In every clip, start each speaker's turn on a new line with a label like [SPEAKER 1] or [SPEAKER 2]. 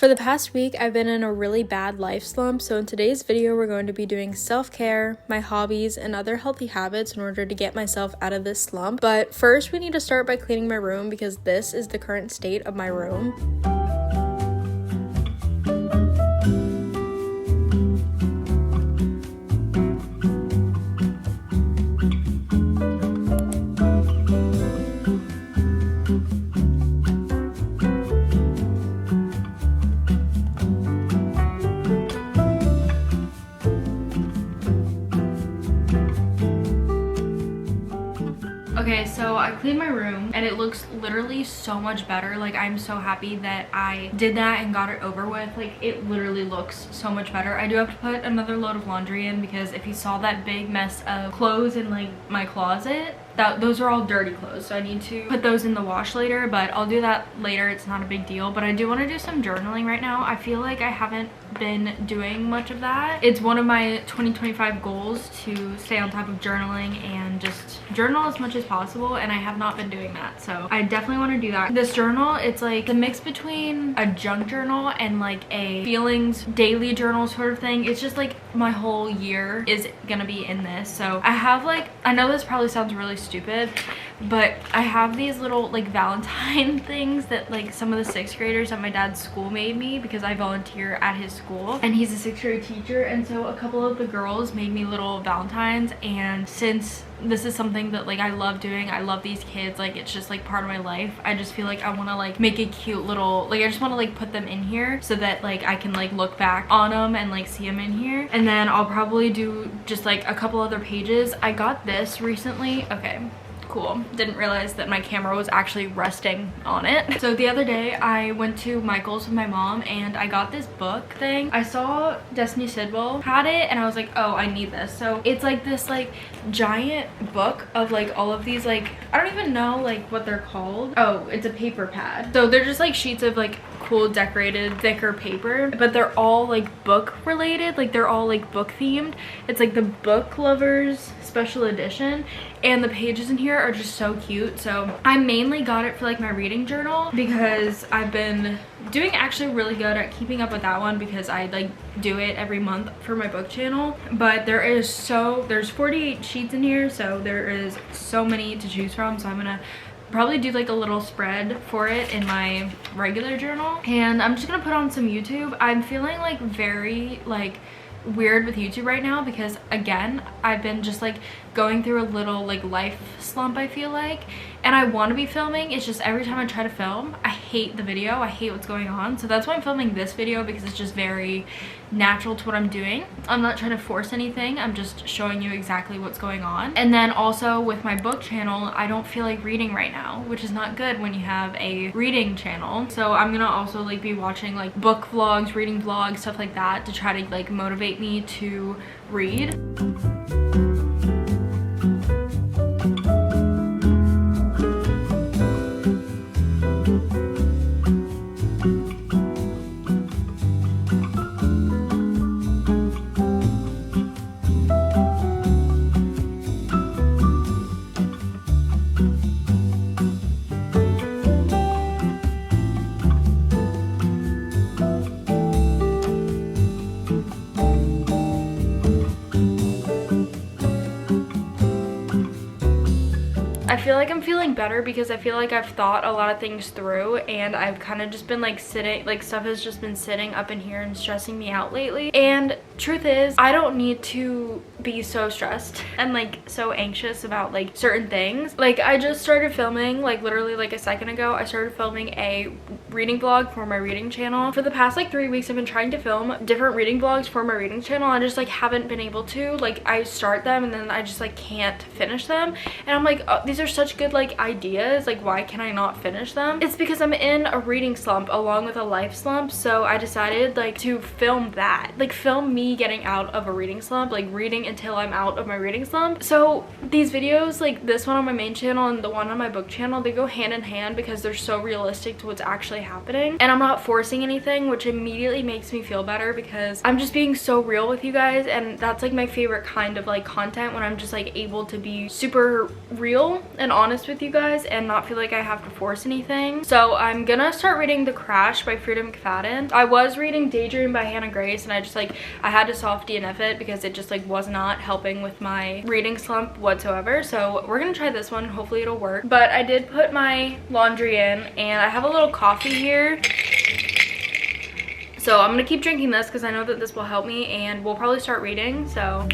[SPEAKER 1] For the past week, I've been in a really bad life slump, so in today's video, we're going to be doing self-care, my hobbies, and other healthy habits in order to get myself out of this slump. But first, we need to start by cleaning my room because this is the current state of my room. Okay, so I cleaned my room and it looks literally so much better. Like, I'm so happy that I did that and got it over with. Like, it literally looks so much better. I do have to put another load of laundry in because if you saw that big mess of clothes in like my closet, those are all dirty clothes, so I need to put those in the wash later, but I'll do that later. It's not a big deal. But I do want to do some journaling right now. I feel like I haven't been doing much of that. It's one of my 2025 goals to stay on top of journaling and just journal as much as possible, and I have not been doing that, so I definitely want to do that. This journal, it's like the mix between a junk journal and like a feelings daily journal sort of thing. It's just like my whole year is gonna be in this. So I have like, I know this probably sounds really stupid, but I have these little like Valentine things that like some of the 6th graders at my dad's school made me because I volunteer at his school and he's a 6th grade teacher, and so a couple of the girls made me little Valentines, and since this is something that like I love doing, I love these kids, like it's just like part of my life, I just feel like I want to like make a cute little, like I just want to like put them in here so that like I can like look back on them and like see them in here. And then I'll probably do just like a couple other pages. I got this recently. Okay, cool. Didn't realize that my camera was actually resting on it. So the other day I went to Michael's with my mom and I got this book thing. I saw Destiny Sidwell had it and I was like, oh, I need this. So it's like this like giant book of like all of these, like I don't even know like what they're called. Oh, it's a paper pad. So they're just like sheets of like cool decorated thicker paper, but they're all like book related, like they're all like book themed. It's like the Book Lovers special edition, and the pages in here are just so cute. So I mainly got it for like my reading journal because I've been doing actually really good at keeping up with that one because I like do it every month for my book channel. But there's 48 sheets in here, so there is so many to choose from. So I'm gonna probably do like a little spread for it in my regular journal, and I'm just gonna put on some YouTube. I'm feeling like very like weird with YouTube right now because again I've been just like going through a little like life slump, I feel like, and I want to be filming. It's just every time I try to film I hate the video, I hate what's going on. So that's why I'm filming this video, because it's just very natural to what I'm doing. I'm not trying to force anything, I'm just showing you exactly what's going on. And then also with my book channel, I don't feel like reading right now, which is not good when you have a reading channel. So I'm gonna also like be watching like book vlogs, reading vlogs, stuff like that to try to like motivate me to read. I feel like I'm feeling better because I feel like I've thought a lot of things through, and I've kind of just been like sitting, like stuff has just been sitting up in here and stressing me out lately. And truth is, I don't need to be so stressed and like so anxious about like certain things. Like I just started filming like literally like a second ago. I started filming a reading vlog for my reading channel. For the past like 3 weeks I've been trying to film different reading vlogs for my reading channel. I just like haven't been able to. Like I start them and then I just like can't finish them, and I'm like, oh, these are such good like ideas, like why can I not finish them? It's because I'm in a reading slump along with a life slump. So I decided like to film that, like film me getting out of a reading slump, like reading until I'm out of my reading slump. So these videos, like this one on my main channel and the one on my book channel, they go hand in hand because they're so realistic to what's actually happening, and I'm not forcing anything, which immediately makes me feel better because I'm just being so real with you guys, and that's like my favorite kind of like content, when I'm just like able to be super real and honest with you guys and not feel like I have to force anything. So I'm gonna start reading The Crash by Frida McFadden. I was reading Daydream by Hannah Grace, and I had to soft DNF it because it just like was not helping with my reading slump whatsoever. So we're gonna try this one, hopefully it'll work. But I did put my laundry in, and I have a little coffee here, so I'm gonna keep drinking this because I know that this will help me, and we'll probably start reading. So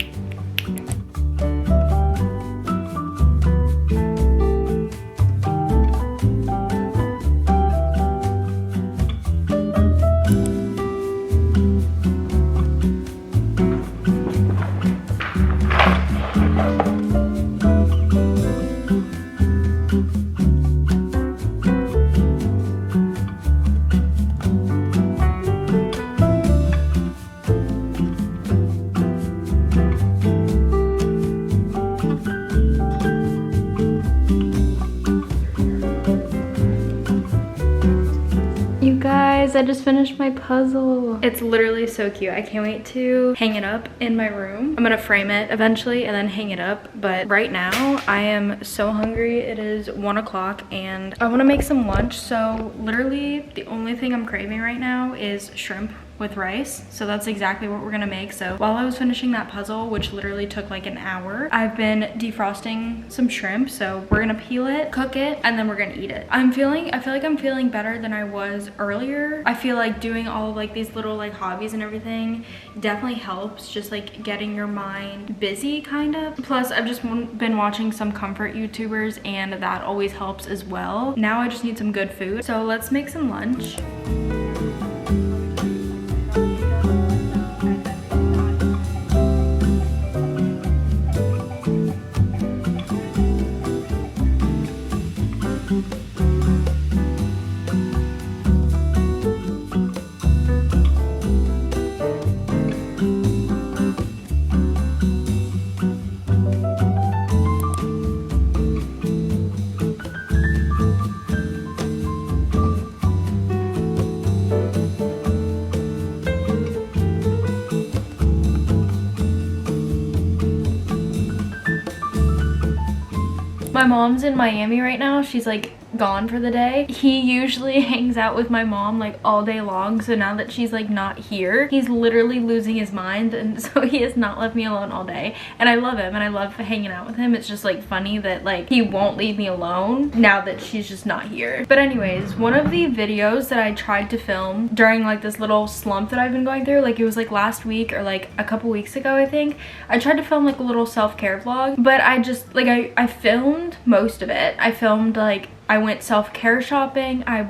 [SPEAKER 1] I just finished my puzzle. It's literally so cute. I can't wait to hang it up in my room. I'm gonna frame it eventually and then hang it up, but right now I am so hungry. It is 1 o'clock and I want to make some lunch. So literally the only thing I'm craving right now is shrimp with rice, so that's exactly what we're gonna make. So while I was finishing that puzzle, which literally took like an hour, I've been defrosting some shrimp. So we're gonna peel it, cook it, and then we're gonna eat it. I feel like I'm feeling better than I was earlier. I feel like doing all of like these little like hobbies and everything definitely helps, just like getting your mind busy kind of. Plus I've just been watching some comfort YouTubers, and that always helps as well. Now I just need some good food, so let's make some lunch. My mom's in Miami right now. She's like gone for the day. He usually hangs out with my mom like all day long, so now that she's like not here, he's literally losing his mind, and so he has not left me alone all day. And I love him and I love hanging out with him. It's just like funny that like he won't leave me alone now that she's just not here. But anyways, one of the videos that I tried to film during like this little slump that I've been going through, like it was like last week or like a couple weeks ago, I think, I tried to film like a little self-care vlog, but I just like I filmed most of it. I filmed like I went self-care shopping, I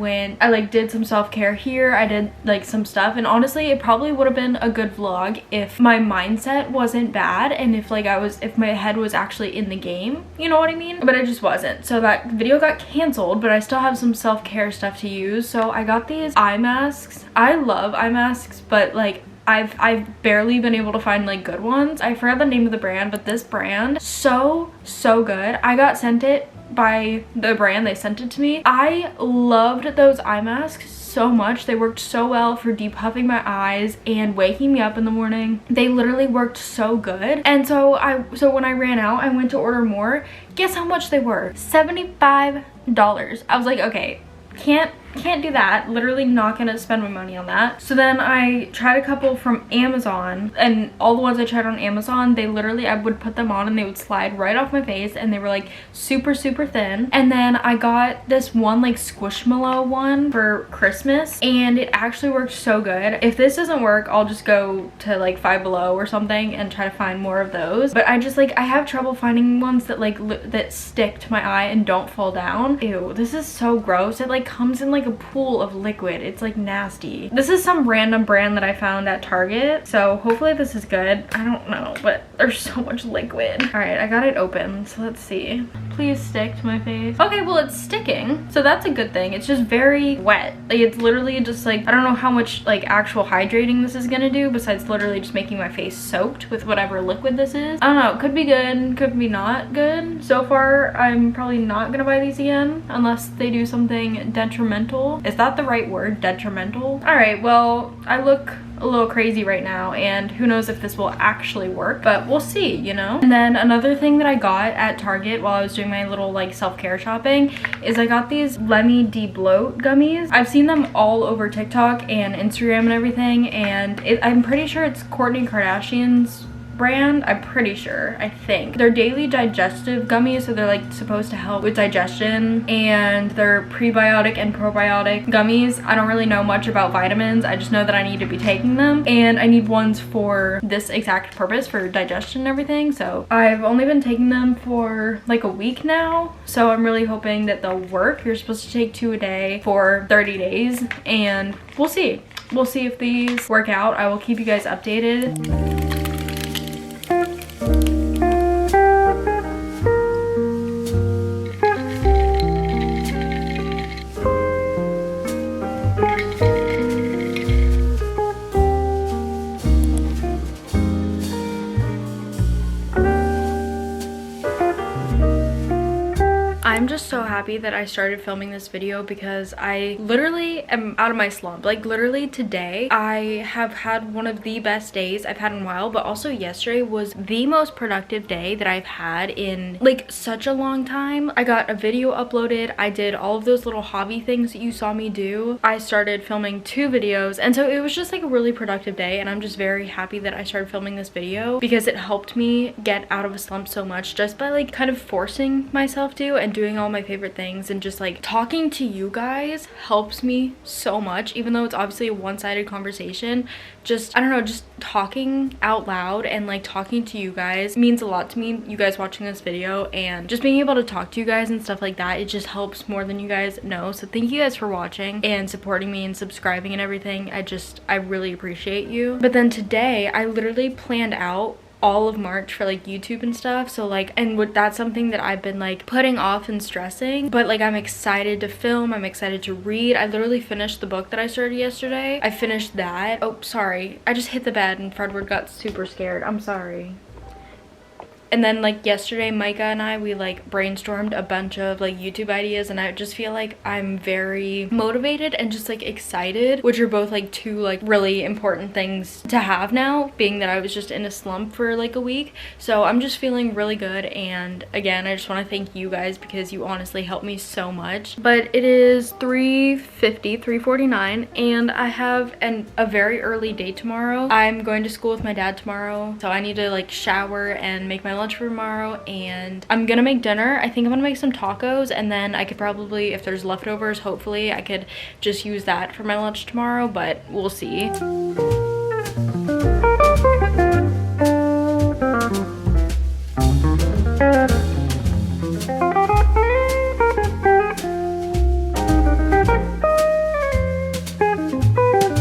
[SPEAKER 1] like did some self-care here, I did like some stuff, and honestly it probably would have been a good vlog if my mindset wasn't bad and if like if my head was actually in the game, you know what I mean? But it just wasn't. So that video got canceled, but I still have some self-care stuff to use. So I got these eye masks. I love eye masks, but like I've barely been able to find like good ones. I forgot the name of the brand, but this brand, so good. I got sent it by the brand, they sent it to me. I loved those eye masks so much. They worked so well for depuffing my eyes and waking me up in the morning. They literally worked so good. And so when I ran out, I went to order more. Guess how much they were? $75. I was like, okay, can't do that. Literally not gonna spend my money on that. So then I tried a couple from Amazon, and all the ones I tried on Amazon, they literally, I would put them on and they would slide right off my face, and they were like super thin. And then I got this one like Squishmallow one for Christmas, and it actually worked so good. If this doesn't work, I'll just go to like Five Below or something and try to find more of those. But I just like, I have trouble finding ones that like that stick to my eye and don't fall down. Ew, this is so gross. It like comes in like like a pool of liquid. It's like nasty. This is some random brand that I found at Target, so hopefully this is good. I don't know, but there's so much liquid. All right, I got it open, so let's see. Please stick to my face. Okay, well, it's sticking, so that's a good thing. It's just very wet. Like, it's literally just like, I don't know how much like actual hydrating this is gonna do besides literally just making my face soaked with whatever liquid this is. I don't know, it could be good, could be not good. So far, I'm probably not gonna buy these again unless they do something detrimental. Is that the right word, detrimental? All right, well, I look a little crazy right now, and who knows if this will actually work, but we'll see, you know? And then another thing that I got at Target while I was doing my little like self-care shopping is I got these Lemmy De-Bloat gummies. I've seen them all over TikTok and Instagram and everything, and I'm pretty sure it's Kourtney Kardashian's brand. I'm pretty sure, I think. They're daily digestive gummies, so they're like supposed to help with digestion, and they're prebiotic and probiotic gummies. I don't really know much about vitamins. I just know that I need to be taking them, and I need ones for this exact purpose, for digestion and everything. So I've only been taking them for like a week now, so I'm really hoping that they'll work. You're supposed to take 2 a day for 30 days, and we'll see. We'll see if these work out. I will keep you guys updated. I'm just so happy that I started filming this video because I literally am out of my slump. Like, literally today I have had one of the best days I've had in a while, but also yesterday was the most productive day that I've had in like such a long time. I got a video uploaded. I did all of those little hobby things that you saw me do. I started filming 2 videos, and so it was just like a really productive day, and I'm just very happy that I started filming this video because it helped me get out of a slump so much just by like kind of forcing myself to and doing all my favorite things, and just like talking to you guys helps me so much, even though it's obviously a one-sided conversation. Just, I don't know, just talking out loud and like talking to you guys means a lot to me. You guys watching this video and just being able to talk to you guys and stuff like that, it just helps more than you guys know. So thank you guys for watching and supporting me and subscribing and everything. I really appreciate you. But then today I literally planned out all of March for like YouTube and stuff, so like, and that's something that I've been like putting off and stressing, but like I'm excited to film. I'm excited to read. I literally finished the book that I started yesterday. I finished that. Oh, sorry, I just hit the bed and Fredward got super scared. I'm sorry. And then like yesterday, Micah and I, we like brainstormed a bunch of like YouTube ideas, and I just feel like I'm very motivated and just like excited, which are both like 2 like really important things to have now, being that I was just in a slump for like a week. So I'm just feeling really good, and again, I just want to thank you guys because you honestly helped me so much. But it is 3:49, and I have a very early day tomorrow. I'm going to school with my dad tomorrow, so I need to like shower and make my lunch for tomorrow, and I'm gonna make dinner. I think I'm gonna make some tacos, and then I could probably, if there's leftovers, hopefully I could just use that for my lunch tomorrow, but we'll see.